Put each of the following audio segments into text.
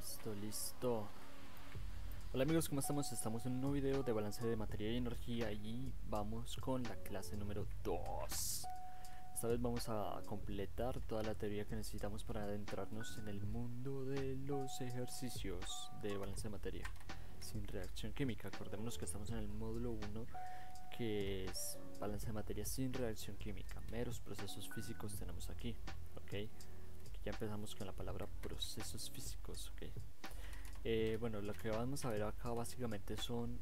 Listo, listo. Hola amigos, ¿cómo estamos? Estamos en un nuevo video de balance de materia y energía y vamos con la clase número 2. Esta vez vamos a completar toda la teoría que necesitamos para adentrarnos en el mundo de los ejercicios de balance de materia sin reacción química. Acordémonos que estamos en el módulo 1, que es balance de materia sin reacción química. Meros procesos físicos tenemos aquí, ¿ok? Aquí ya empezamos con la palabra procesos físicos, ¿ok? Bueno, lo que vamos a ver acá básicamente son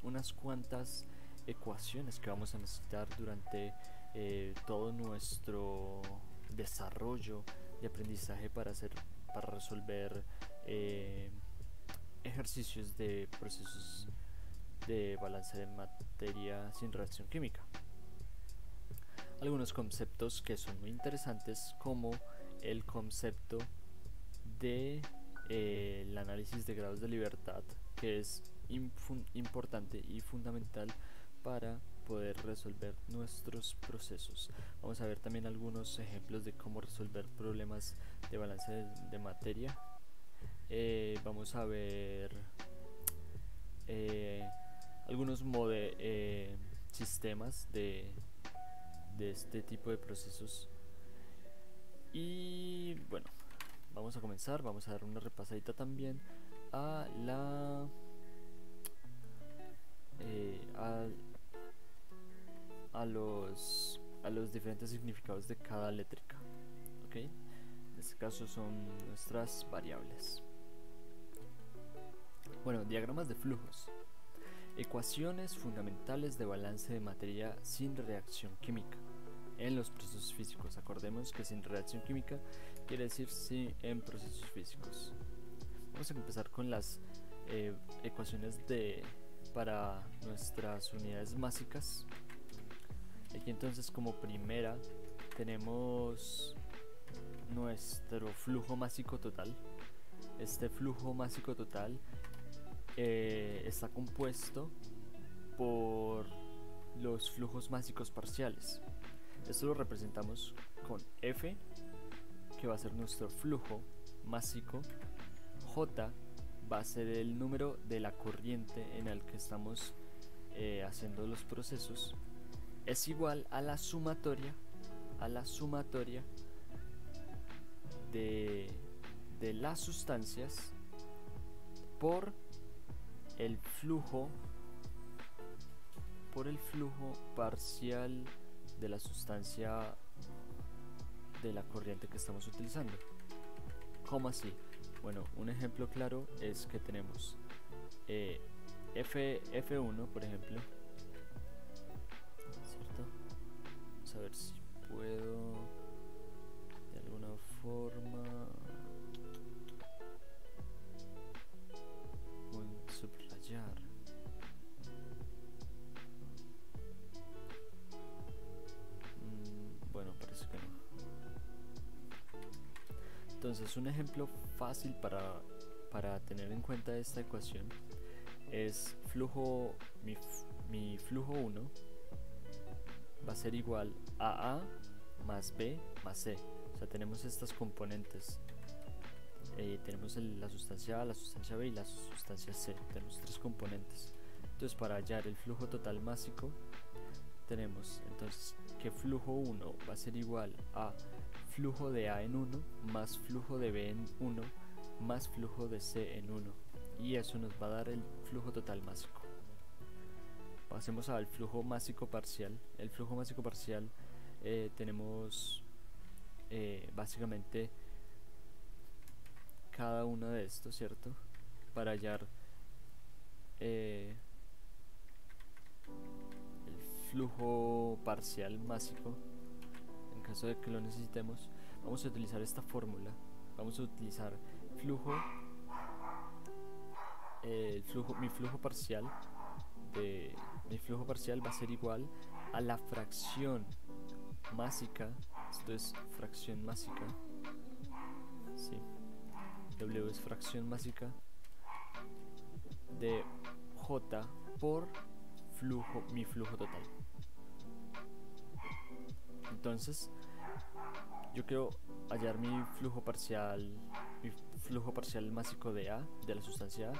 unas cuantas ecuaciones que vamos a necesitar durante todo nuestro desarrollo de aprendizaje para resolver ejercicios de procesos de balance de materia sin reacción química. Algunos conceptos que son muy interesantes, como el concepto de el análisis de grados de libertad, que es importante y fundamental para poder resolver nuestros procesos. Vamos a ver también algunos ejemplos de cómo resolver problemas de balance de materia. Vamos a ver algunos sistemas de este tipo de procesos. Y bueno, vamos a comenzar, vamos a dar una repasadita también a los diferentes significados de cada létrica, ¿ok? En este caso son nuestras variables. Bueno, diagramas de flujos. Ecuaciones fundamentales de balance de materia sin reacción química en los procesos físicos. Acordemos que sin reacción química quiere decir sí en procesos físicos. Vamos a empezar con las ecuaciones para nuestras unidades básicas. Aquí entonces, como primera, tenemos nuestro flujo másico total. Este flujo másico total está compuesto por los flujos másicos parciales. Esto lo representamos con F, que va a ser nuestro flujo másico. J va a ser el número de la corriente en el que estamos haciendo los procesos. Es igual a la sumatoria de las sustancias por el flujo parcial de la sustancia de la corriente que estamos utilizando. ¿Cómo así? Bueno, un ejemplo claro es que tenemos F1, por ejemplo, ¿cierto? Vamos a ver si puedo de alguna forma subrayar. Bueno, parece que no. Entonces, un ejemplo fácil para tener en cuenta esta ecuación es mi flujo 1 va a ser igual a más B más C. O sea, tenemos estas componentes. Tenemos la sustancia A, la sustancia B y la sustancia C. Tenemos tres componentes. Entonces, para hallar el flujo total másico, tenemos entonces que flujo 1 va a ser igual a flujo de A en 1 más flujo de B en 1 más flujo de C en 1, y eso nos va a dar el flujo total másico. Pasemos al flujo másico parcial. El flujo másico parcial tenemos básicamente cada uno de estos, ¿cierto? Para hallar el flujo parcial másico, en caso de que lo necesitemos, vamos a utilizar esta fórmula. Vamos a utilizar mi flujo parcial va a ser igual a la fracción másica. Esto es fracción másica, ¿sí? W es fracción másica de J por mi flujo total. Entonces, yo quiero hallar mi flujo parcial, mi flujo parcial másico de A, de la sustancia A,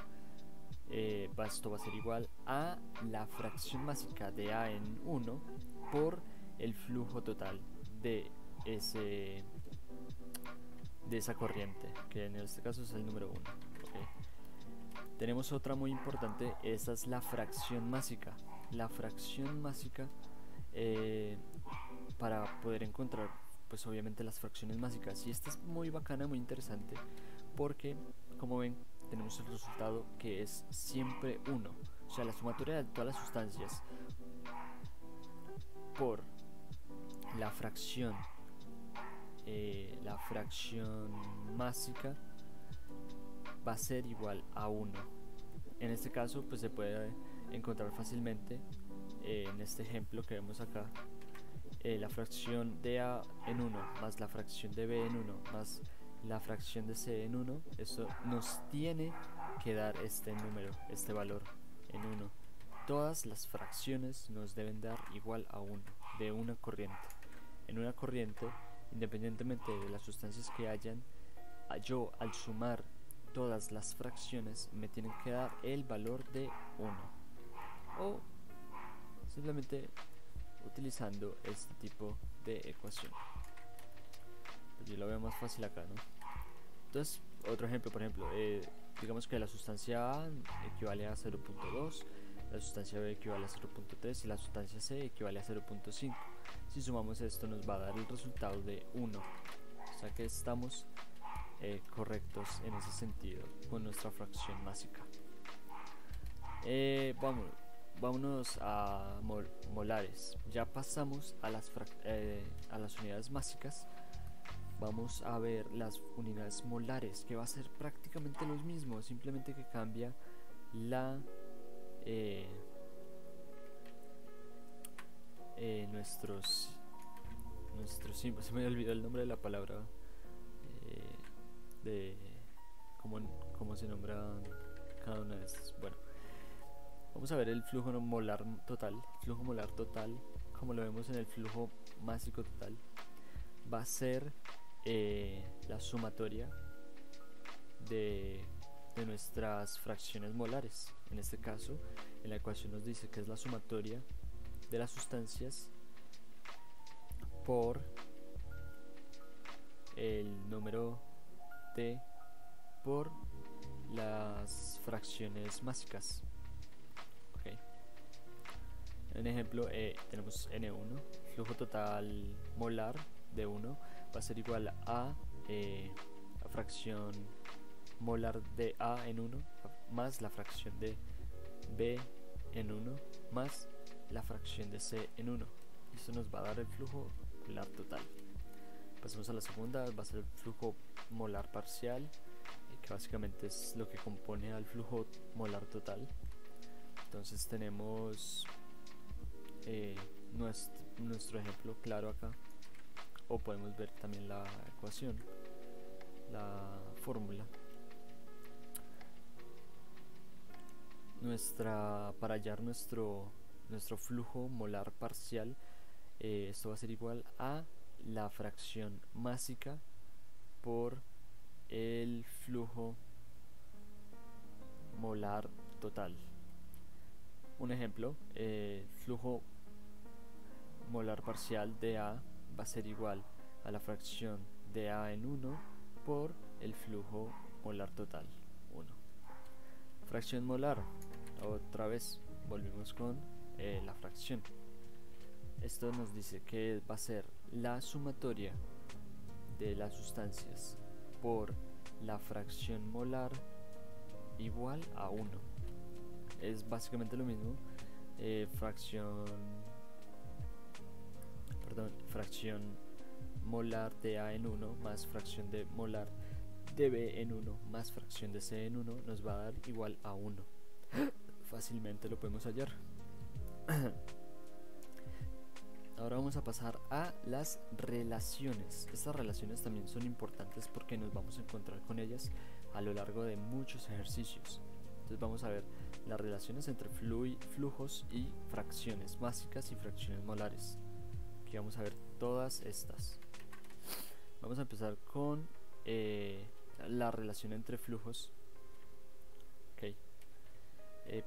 esto va a ser igual a la fracción másica de A en 1 por el flujo total de esa corriente, que en este caso es el número 1. ¿Okay? Tenemos otra muy importante, esta es la fracción másica. La fracción másica, para poder encontrar pues obviamente las fracciones másicas, y esta es muy bacana, muy interesante, porque como ven tenemos el resultado que es siempre 1, o sea, la sumatoria de todas las sustancias por la fracción másica va a ser igual a 1. En este caso pues se puede encontrar fácilmente en este ejemplo que vemos acá, la fracción de A en 1 más la fracción de B en 1 más la fracción de C en 1, eso nos tiene que dar este número, este valor en 1. Todas las fracciones nos deben dar igual a 1 de una corriente. En una corriente, independientemente de las sustancias que hayan, yo al sumar todas las fracciones me tienen que dar el valor de 1. O simplemente utilizando este tipo de ecuación. Pues yo lo veo más fácil acá, ¿no? Entonces, otro ejemplo, por ejemplo, digamos que la sustancia A equivale a 0.2, la sustancia B equivale a 0.3 y la sustancia C equivale a 0.5. Si sumamos esto nos va a dar el resultado de 1. O sea que estamos correctos en ese sentido con nuestra fracción másica. Vámonos a molares. Ya pasamos a las unidades mágicas. Vamos a ver las unidades molares, que va a ser prácticamente lo mismo, simplemente que cambia la nuestros símbolos. Se me olvidó el nombre de la palabra, de cómo se nombran cada una de estas. Bueno, vamos a ver el flujo molar total. El flujo molar total, como lo vemos en el flujo másico total, va a ser la sumatoria de nuestras fracciones molares. En este caso, en la ecuación nos dice que es la sumatoria de las sustancias por el número T por las fracciones másicas. Okay. En ejemplo, tenemos N1, flujo total molar de 1 va a ser igual a la fracción molar de A en 1 más la fracción de B en 1 más la fracción de C en 1. Esto nos va a dar el flujo molar total. Pasamos a la segunda, va a ser el flujo molar parcial, que básicamente es lo que compone al flujo molar total. Entonces tenemos nuestro ejemplo claro acá, o podemos ver también la ecuación, la fórmula. Para hallar nuestro flujo molar parcial, esto va a ser igual a la fracción másica por el flujo molar total. Un ejemplo, flujo molar parcial de A va a ser igual a la fracción de A en 1 por el flujo molar total 1. Fracción molar, otra vez volvemos con la fracción. Esto nos dice que va a ser la sumatoria de las sustancias por la fracción molar igual a 1. Es básicamente lo mismo. Fracción molar de A en 1 más fracción de molar de B en 1 más fracción de C en 1 nos va a dar igual a 1. Fácilmente lo podemos hallar. Ahora vamos a pasar a las relaciones. Estas relaciones también son importantes porque nos vamos a encontrar con ellas a lo largo de muchos ejercicios. Entonces vamos a ver las relaciones entre flujos y fracciones básicas y fracciones molares. Aquí vamos a ver todas estas. Vamos a empezar con la relación entre flujos. Okay.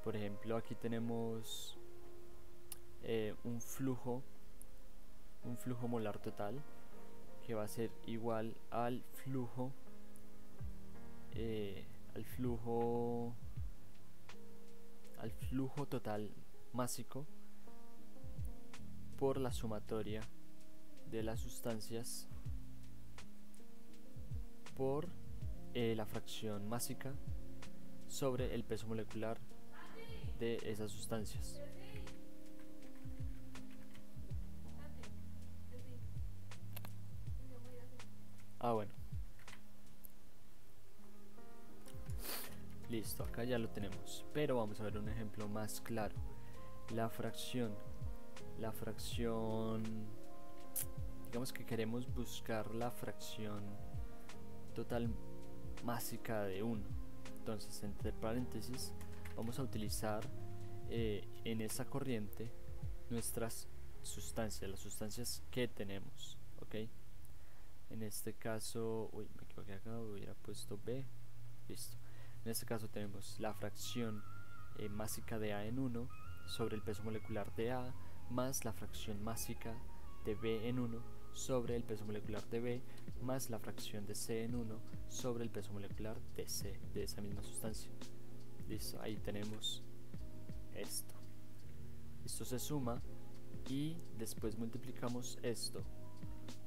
Por ejemplo, aquí tenemos un flujo molar total que va a ser igual al flujo total másico por la sumatoria de las sustancias por la fracción másica sobre el peso molecular de esas sustancias. Bueno, listo, acá ya lo tenemos, pero vamos a ver un ejemplo más claro. La fracción, digamos que queremos buscar la fracción total másica de 1. Entonces, entre paréntesis, vamos a utilizar en esa corriente nuestras sustancias, las sustancias que tenemos, ¿ok? En este caso, uy, me equivoqué acá, hubiera puesto B, listo. En este caso tenemos la fracción másica de A en 1 sobre el peso molecular de A más la fracción másica de B en 1 sobre el peso molecular de B más la fracción de C en 1 sobre el peso molecular de C, de esa misma sustancia. Listo, ahí tenemos esto. Esto se suma y después multiplicamos esto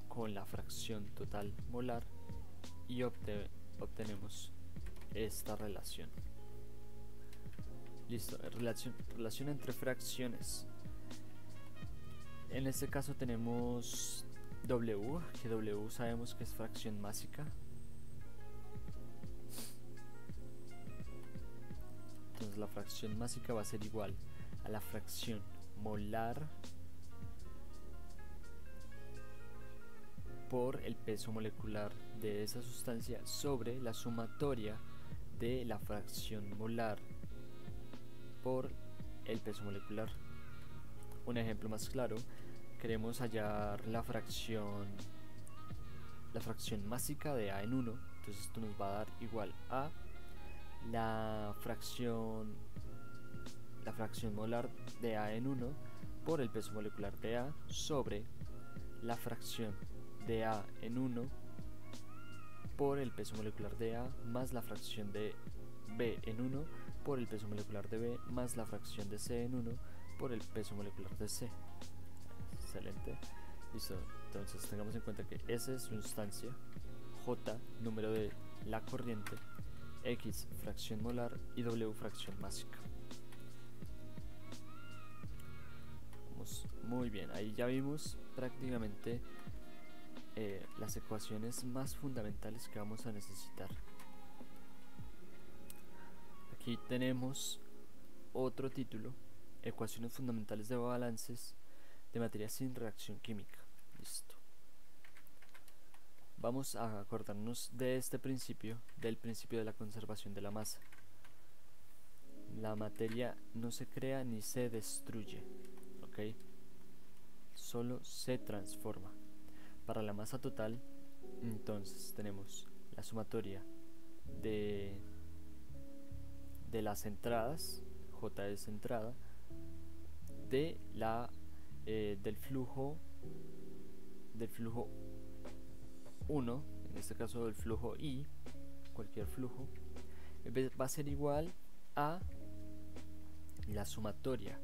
con la fracción total molar y obtenemos esta relación. Listo, relación entre fracciones. En este caso tenemos W, que W sabemos que es fracción másica. Entonces la fracción másica va a ser igual a la fracción molar por el peso molecular de esa sustancia sobre la sumatoria de la fracción molar por el peso molecular. Un ejemplo más claro, queremos hallar la fracción másica de A en 1, entonces esto nos va a dar igual a la fracción molar de A en 1 por el peso molecular de A sobre la fracción de A en 1 por el peso molecular de A más la fracción de B en 1 por el peso molecular de B más la fracción de C en 1 por el peso molecular de C. Excelente. Listo. Entonces tengamos en cuenta que S es sustancia, J número de la corriente, X fracción molar y W fracción másica. Vamos muy bien. Ahí ya vimos prácticamente las ecuaciones más fundamentales que vamos a necesitar. Aquí tenemos otro título: ecuaciones fundamentales de balances de materia sin reacción química. Listo. Vamos a acordarnos de este principio, del principio de la conservación de la masa. La materia no se crea ni se destruye, ¿ok? Solo se transforma. Para la masa total, entonces tenemos la sumatoria de las entradas, J es entrada, de del flujo 1, en este caso del flujo I, cualquier flujo, va a ser igual a la sumatoria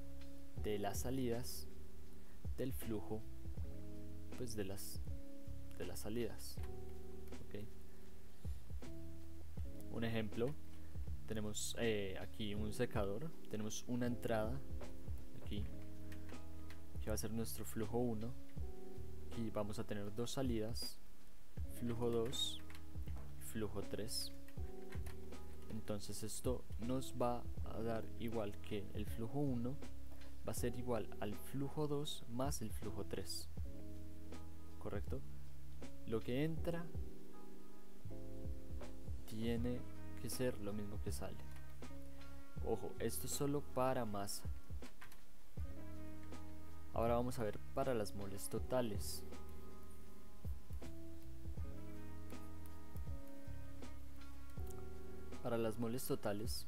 de las salidas del flujo, pues de las salidas, ¿okay? Un ejemplo, tenemos aquí un secador, tenemos una entrada aquí que va a ser nuestro flujo 1, aquí vamos a tener dos salidas, flujo 2 y flujo 3. Entonces esto nos va a dar igual que el flujo 1 va a ser igual al flujo 2 más el flujo 3, ¿correcto? Lo que entra tiene que ser lo mismo que sale. Ojo, esto es solo para masa. Ahora vamos a ver para las moles totales. para las moles totales,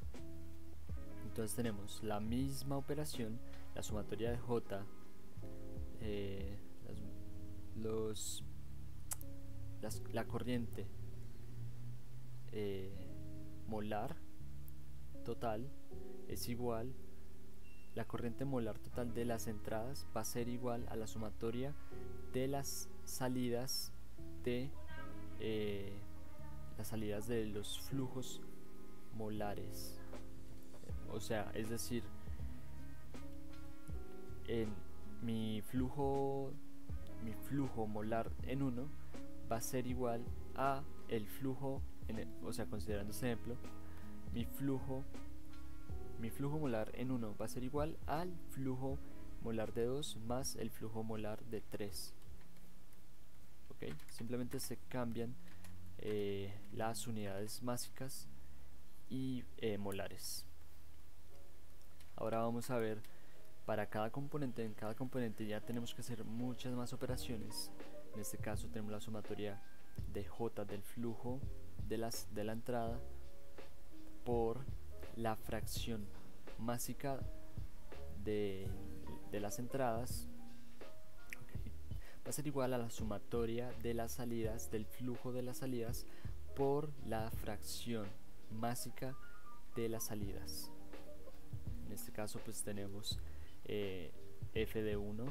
entonces tenemos la misma operación, la sumatoria de J, la corriente molar total es igual, la corriente molar total de las entradas va a ser igual a la sumatoria de las salidas de los flujos molares. O sea, es decir, en mi flujo molar en 1 va a ser igual a el flujo, o sea, considerando este ejemplo, mi flujo molar en 1 va a ser igual al flujo molar de 2 más el flujo molar de 3. ¿Ok? Simplemente se cambian las unidades másicas y molares. Ahora vamos a ver para cada componente. En cada componente ya tenemos que hacer muchas más operaciones. En este caso tenemos la sumatoria de J del flujo de la entrada por la fracción másica de las entradas. Okay. Va a ser igual a la sumatoria de las salidas del flujo de las salidas por la fracción másica de las salidas. En este caso pues tenemos f de 1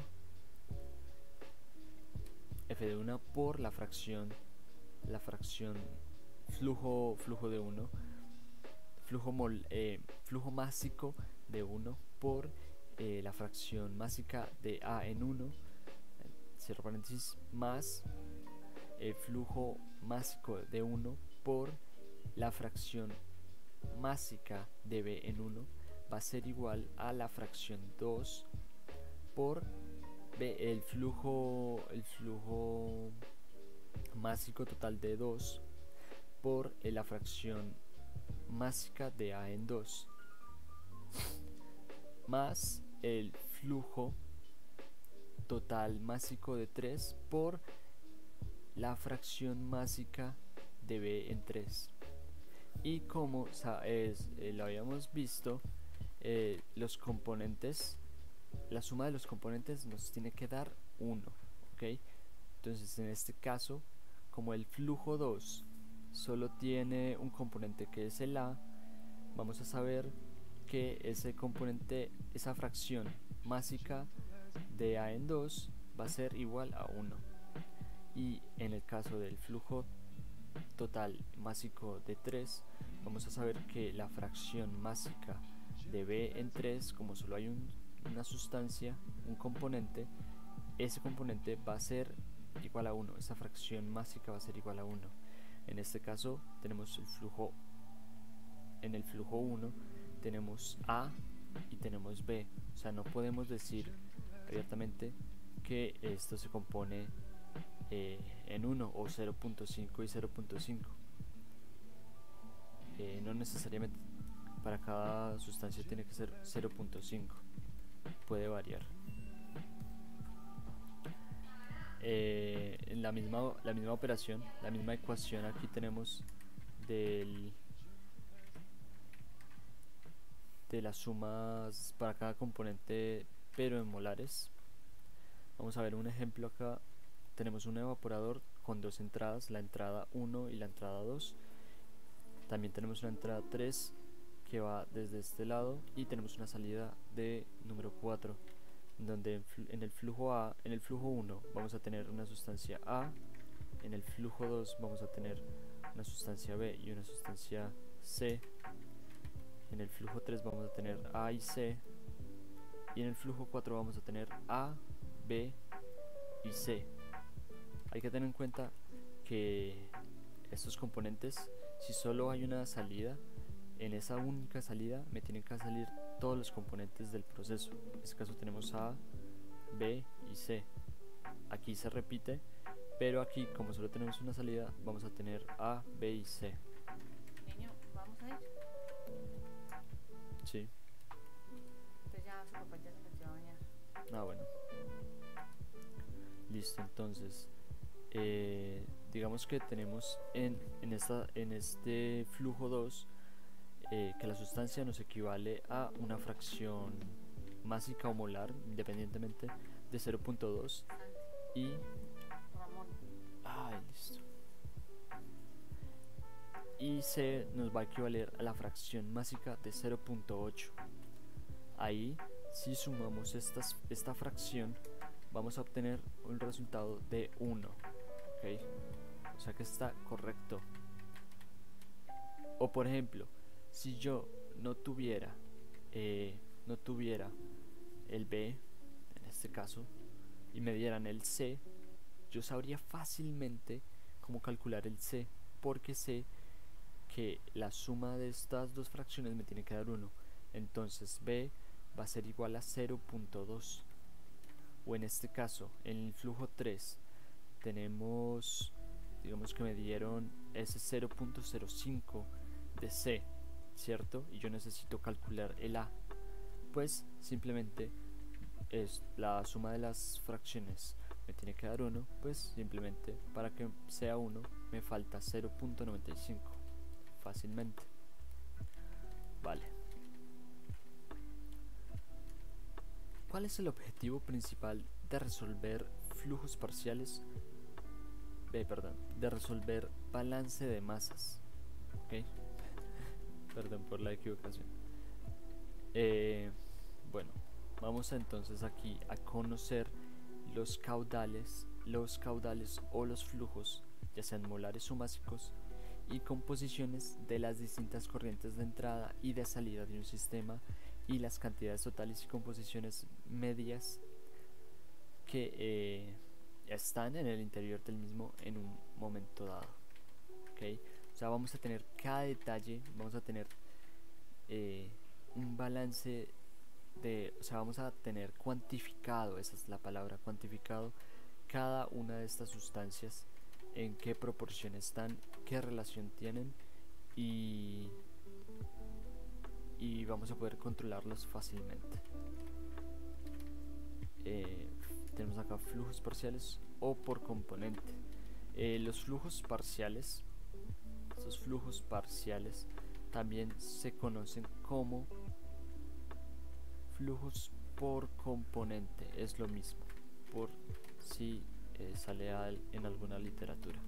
por la fracción flujo de 1, flujo másico de 1 por la fracción másica de a en 1, cierro paréntesis, más el flujo másico de 1 por la fracción másica de b en 1 va a ser igual a la fracción 2 por b, el flujo másico total de 2 por la fracción másica de a en 2 más el flujo total másico de 3 por la fracción másica de b en 3. Y como lo habíamos visto, los componentes, la suma de los componentes nos tiene que dar 1, ¿ok? Entonces en este caso, como el flujo 2 solo tiene un componente que es el a, vamos a saber que ese componente, esa fracción másica de a en 2 va a ser igual a 1. Y en el caso del flujo total másico de 3, vamos a saber que la fracción másica de b en 3, como solo hay una sustancia, un componente, ese componente va a ser igual a 1, esa fracción másica va a ser igual a 1. En este caso tenemos el flujo, en el flujo 1 tenemos a y tenemos b, o sea, no podemos decir abiertamente que esto se compone en 1 o 0.5 y 0.5. No necesariamente para cada sustancia tiene que ser 0.5, puede variar. En la misma operación, la misma ecuación, aquí tenemos de las sumas para cada componente, pero en molares. Vamos a ver un ejemplo acá. Tenemos un evaporador con dos entradas, la entrada 1 y la entrada 2. También tenemos una entrada 3 que va desde este lado, y tenemos una salida de número 4, donde en el flujo 1 vamos a tener una sustancia A, en el flujo 2 vamos a tener una sustancia B y una sustancia C, en el flujo 3 vamos a tener A y C, y en el flujo 4 vamos a tener A, B y C. Hay que tener en cuenta que estos componentes, si solo hay una salida, en esa única salida me tienen que salir todos los componentes del proceso. En este caso tenemos A, B y C. Aquí se repite, pero aquí, como solo tenemos una salida, vamos a tener A, B y C. Niño, ¿vamos a ir? Sí. Entonces ya su papá ya se metió a bañar. Ah, bueno. Listo, entonces digamos que tenemos en este flujo 2 que la sustancia nos equivale a una fracción másica o molar, independientemente, de 0.2 y... Ramón. Ay, listo. Y C nos va a equivaler a la fracción másica de 0.8. Ahí, si sumamos esta fracción, vamos a obtener un resultado de 1. ¿Ok? O sea que está correcto. O por ejemplo, si yo no tuviera el B, en este caso, y me dieran el C, yo sabría fácilmente cómo calcular el C, porque sé que la suma de estas dos fracciones me tiene que dar 1. Entonces B va a ser igual a 0.2. O en este caso, en el flujo 3, tenemos, digamos que me dieron ese 0.05 de C, ¿cierto? Y yo necesito calcular el A. Pues simplemente es la suma de las fracciones me tiene que dar 1, pues simplemente para que sea 1 me falta 0.95 fácilmente. Vale. ¿Cuál es el objetivo principal de resolver flujos parciales? De resolver balance de masas. ¿Ok? Perdón por la equivocación. Bueno, vamos entonces aquí a conocer los caudales o los flujos, ya sean molares o másicos, y composiciones de las distintas corrientes de entrada y de salida de un sistema, y las cantidades totales y composiciones medias que están en el interior del mismo en un momento dado. ¿Okay? O sea, vamos a tener cada detalle, vamos a tener un balance o sea, vamos a tener cuantificado, esa es la palabra, cuantificado, cada una de estas sustancias, en qué proporción están, qué relación tienen, y vamos a poder controlarlos fácilmente. Tenemos acá flujos parciales o por componente. Los flujos parciales, estos flujos parciales también se conocen como flujos por componente, es lo mismo, por si sale en alguna literatura.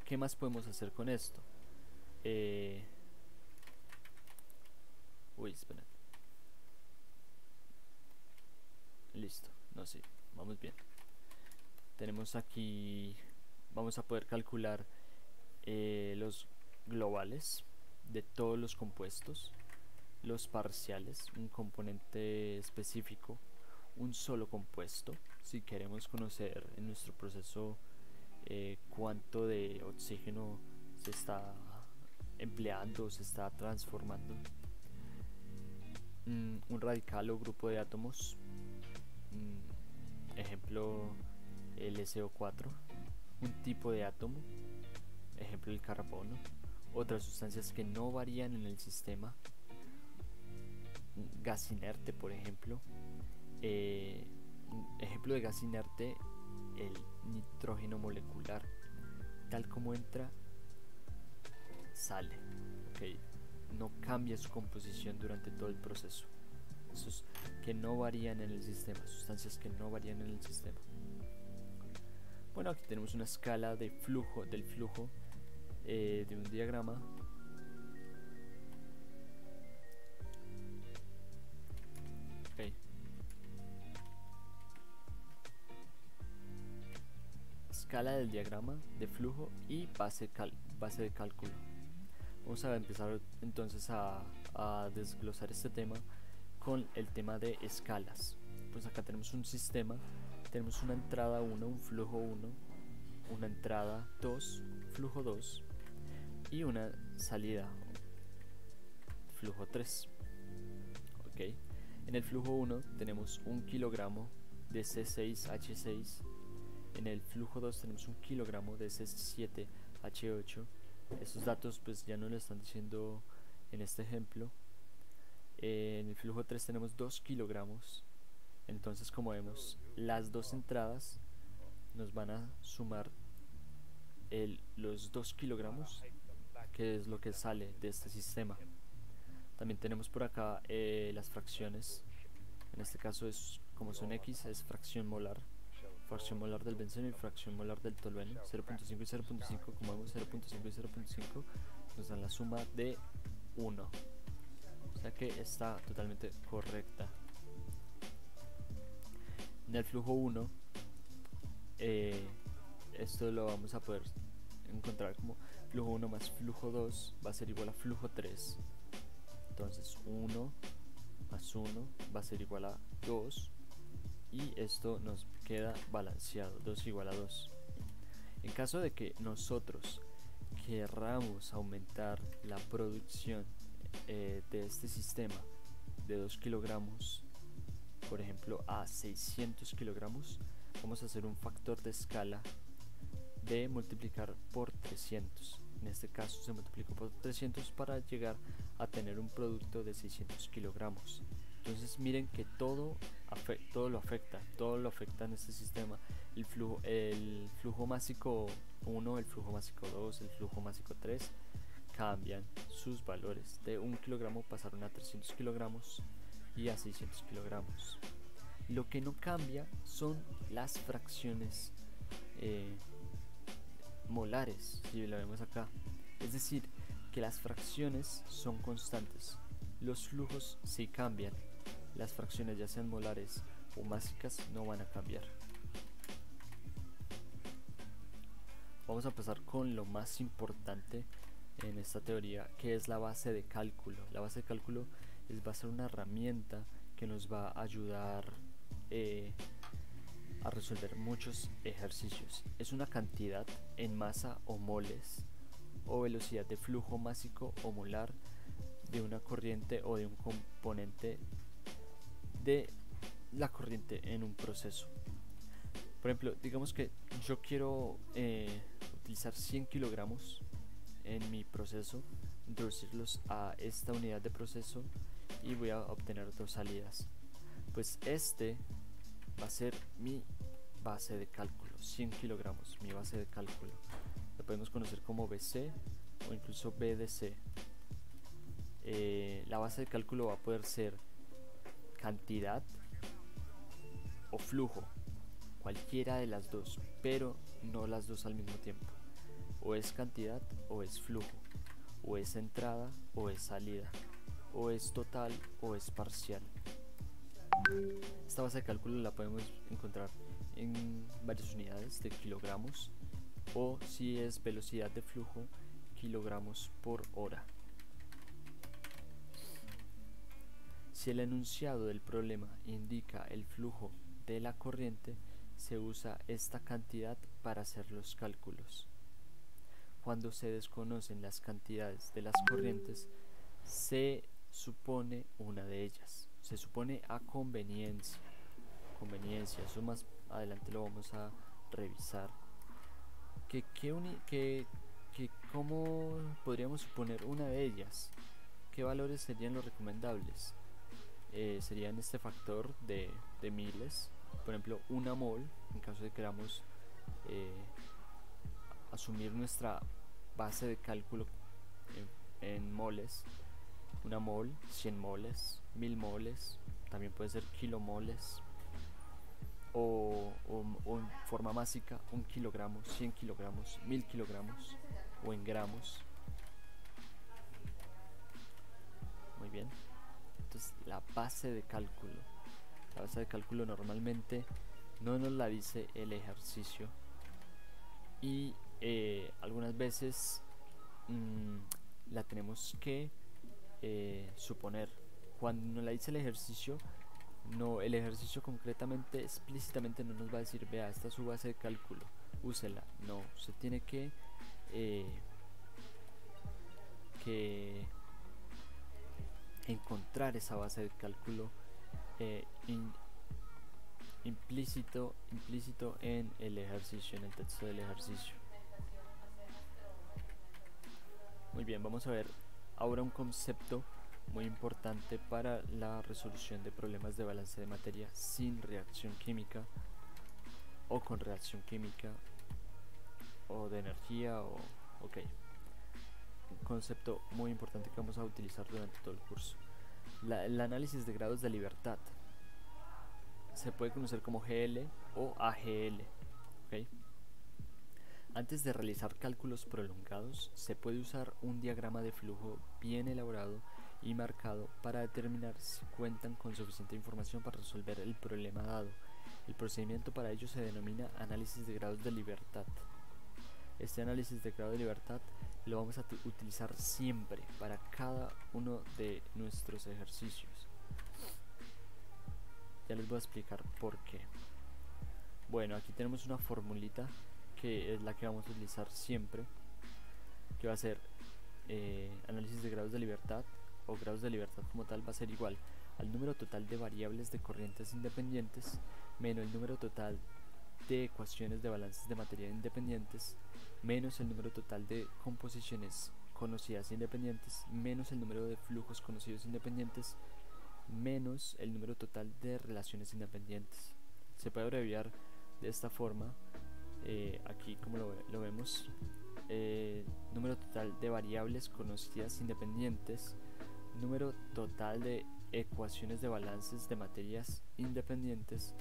¿Qué más podemos hacer con esto? Uy, esperen. Listo, no sé, vamos bien. Tenemos aquí, vamos a poder calcular los globales de todos los compuestos, los parciales, un componente específico, un solo compuesto, si queremos conocer en nuestro proceso cuánto de oxígeno se está empleando, se está transformando, un radical o grupo de átomos, ejemplo el SO4, un tipo de átomo, ejemplo el carbono, otras sustancias que no varían en el sistema, gas inerte, por ejemplo, ejemplo de gas inerte, el nitrógeno molecular, tal como entra, sale, okay. No cambia su composición durante todo el proceso. Esos que no varían en el sistema, sustancias que no varían en el sistema. Bueno, aquí tenemos una escala de flujo, del flujo de un diagrama. Okay. Escala del diagrama de flujo y base de cálculo. Vamos a empezar entonces a desglosar este tema con el tema de escalas. Pues acá tenemos un sistema, tenemos una entrada 1, un flujo 1, una entrada 2, flujo 2, y una salida, flujo 3. Ok, en el flujo 1 tenemos 1 kilogramo de C6H6, en el flujo 2 tenemos 1 kilogramo de C7H8. Estos datos pues ya no lo están diciendo en este ejemplo. En el flujo 3 tenemos 2 kilogramos Entonces, como vemos, las dos entradas nos van a sumar los 2 kilogramos, que es lo que sale de este sistema. También tenemos por acá las fracciones. En este caso, es como son X, es fracción molar del benceno y fracción molar del tolueno, 0.5 y 0.5. Como vemos, 0.5 y 0.5 nos dan la suma de 1, o sea que está totalmente correcta. En el flujo 1, esto lo vamos a poder encontrar como flujo 1 más flujo 2 va a ser igual a flujo 3. Entonces 1 más 1 va a ser igual a 2, y esto nos queda balanceado, 2 igual a 2. En caso de que nosotros querramos aumentar la producción de este sistema de 2 kilogramos, por ejemplo, a 600 kilogramos, vamos a hacer un factor de escala de multiplicar por 300. En este caso se multiplicó por 300 para llegar a tener un producto de 600 kilogramos. Entonces miren que todo lo afecta en este sistema. El flujo másico 1, el flujo másico 2, el flujo másico 3 cambian sus valores. De 1 kilogramo pasaron a 300 kilogramos y a 600 kilogramos. Lo que no cambia son las fracciones molares, si lo vemos acá. Es decir, que las fracciones son constantes. Los flujos sí cambian. Las fracciones, ya sean molares o másicas, no van a cambiar. Vamos a pasar con lo más importante en esta teoría, que es la base de cálculo. La base de cálculo va a ser una herramienta que nos va a ayudar a resolver muchos ejercicios. Es una cantidad en masa o moles, o velocidad de flujo másico o molar de una corriente o de un componente de la corriente en un proceso. Por ejemplo, digamos que yo quiero utilizar 100 kilogramos en mi proceso, introducirlos a esta unidad de proceso y voy a obtener dos salidas. Pues este va a ser mi base de cálculo, 100 kilogramos, mi base de cálculo. Lo podemos conocer como BC o incluso BDC. La base de cálculo va a poder ser cantidad o flujo, cualquiera de las dos, pero no las dos al mismo tiempo. O es cantidad o es flujo, o es entrada o es salida, o es total o es parcial. Esta base de cálculo la podemos encontrar en varias unidades de kilogramos, o si es velocidad de flujo, kilogramos por hora. Si el enunciado del problema indica el flujo de la corriente, se usa esta cantidad para hacer los cálculos. Cuando se desconocen las cantidades de las corrientes, se supone una de ellas. Se supone a conveniencia. Eso más adelante lo vamos a revisar. ¿Cómo podríamos suponer una de ellas? ¿Qué valores serían los recomendables? Serían este factor de miles. Por ejemplo, una mol, en caso de que queramos asumir nuestra base de cálculo en moles. Una mol, 100 moles, 1000 moles, también puede ser kilomoles, o en forma másica, 1 kilogramo, 100 kilogramos, 1000 kilogramos, o en gramos. Muy bien. Entonces, la base de cálculo normalmente no nos la dice el ejercicio, y algunas veces la tenemos que suponer. Cuando nos la dice el ejercicio concretamente, explícitamente no nos va a decir: vea, esta es su base de cálculo, úsela. No, se tiene que encontrar esa base de cálculo implícito en el ejercicio, en el texto del ejercicio. Muy bien, vamos a ver ahora un concepto muy importante para la resolución de problemas de balance de materia sin reacción química o con reacción química o de energía ok. Un concepto muy importante que vamos a utilizar durante todo el curso. El análisis de grados de libertad se puede conocer como GL o AGL, ¿ok? Antes de realizar cálculos prolongados, se puede usar un diagrama de flujo bien elaborado y marcado para determinar si cuentan con suficiente información para resolver el problema dado. El procedimiento para ello se denomina análisis de grados de libertad. Este análisis de grado de libertad lo vamos a utilizar siempre para cada uno de nuestros ejercicios. Ya les voy a explicar por qué. Bueno, aquí tenemos una formulita que es la que vamos a utilizar siempre, que va a ser análisis de grados de libertad, o grados de libertad como tal, va a ser igual al número total de variables de corrientes independientes menos el número total de ecuaciones de balances de materia independientes menos el número total de composiciones conocidas independientes menos el número de flujos conocidos independientes menos el número total de relaciones independientes. Se puede abreviar de esta forma, aquí como lo vemos, número total de variables conocidas independientes, número total de ecuaciones de balances de materias independientes,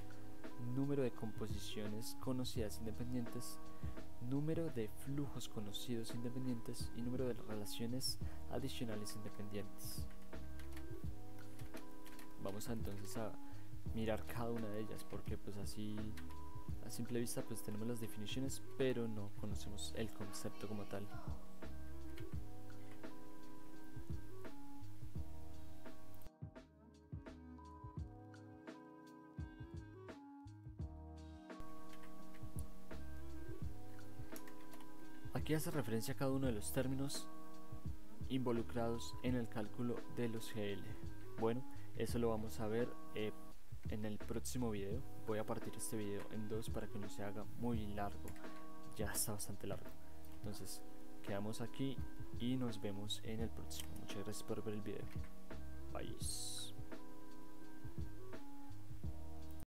número de composiciones conocidas independientes, número de flujos conocidos independientes y número de relaciones adicionales independientes. Vamos entonces a mirar cada una de ellas, porque pues así a simple vista pues tenemos las definiciones, pero no conocemos el concepto como tal. Aquí hace referencia a cada uno de los términos involucrados en el cálculo de los GL. Bueno, eso lo vamos a ver en el próximo video. Voy a partir este video en dos para que no se haga muy largo. Ya está bastante largo. Entonces, quedamos aquí y nos vemos en el próximo. Muchas gracias por ver el video. Bye.